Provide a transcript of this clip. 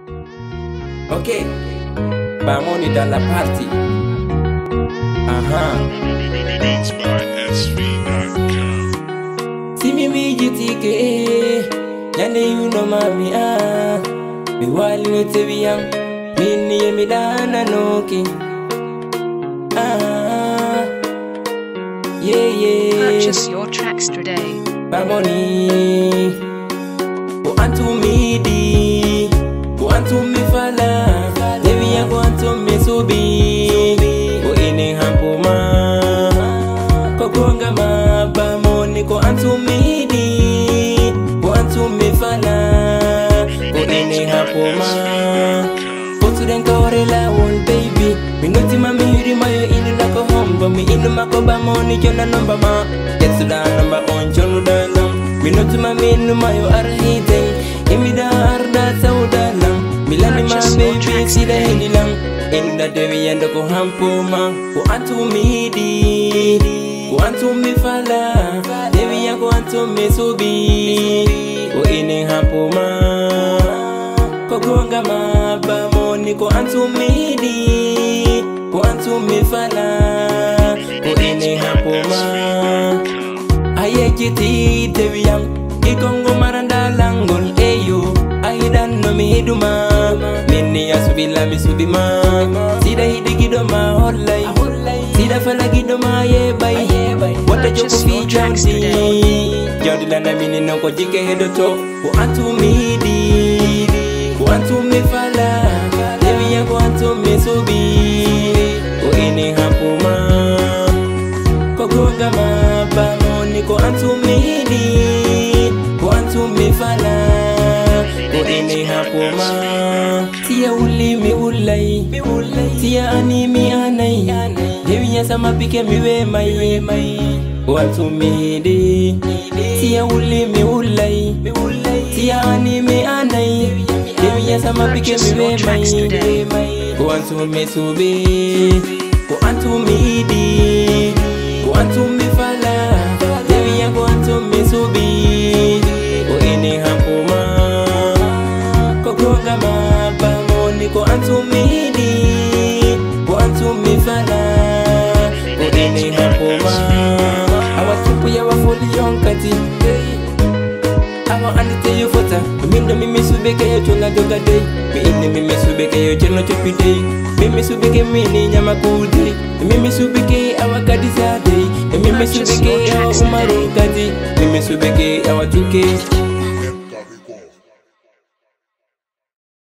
Ok, vamos dans la partie. Beats by SV.com. Si mi jitike, yande you know mami mi wali no tebiyan, mini yemi dana noki. Purchase your tracks today. Bamoni, go antu midi, go antu mi fala, levi ya go antu mi subi, go ine hampuma, go gonga ma bamoni, go antu midi, go antu mi fala, go ine hampuma. Go to den korela one baby, mi noti ma mi yuri mayo inu nako hombo, mi inu mako bamoni jona number ma. Get to the number on John Dalam. Me not to my main mayo arhite. Imida arda saudalam. Milani ma baby see the helilam. In the day and go hampo man. Go antu midi. Go antu mi fala. Devi ya go antu mi subi. Go ine hampo man. Go gonga ma ba moni. Go antu midi. Go antu mi fala. Go ine hampo man. Aye kiti teviyam, ikongo maranda langol eyo. Aidan no mi hiduma, minni asubila mi subima. Sida hidi gidoma hollay, sida fala gidoma ye bay. Wata joko fi jaundi, jaundi lana mini nonko jike hedoto. Ko antu midi, ko antu mi fala, deviya ko antu mi subi. Ko ini hampuma, ko gonga ma ba. Go antu midi, go antu mi fala, go ine hapoma. Tia uli mi ulai, tia ani mi anai. Dewi ya sama pike mi we mai. Go antu midi, tia uli mi ulai, tia ani mi anai. Dewi ya sama pike mi we mai. Go antu mi subi, go antu midi, go antu mi fala. Go antu mi subi, go ine hampuma. Go gonga ma ba moni, go antu midi, go antu mi fala, go ine hampuma. Awa tupu ya wafuli yonkati, awa anite yo fota. Mindo mi misubeke yo chunga joga day. Mi ine mi misubeke yo cheno chopi day. Mi misubeke mini nyama cool day. Mi misubeke awa kadisa day. Mi misubeke awa umaru kati. Mi misubeke awa tuke.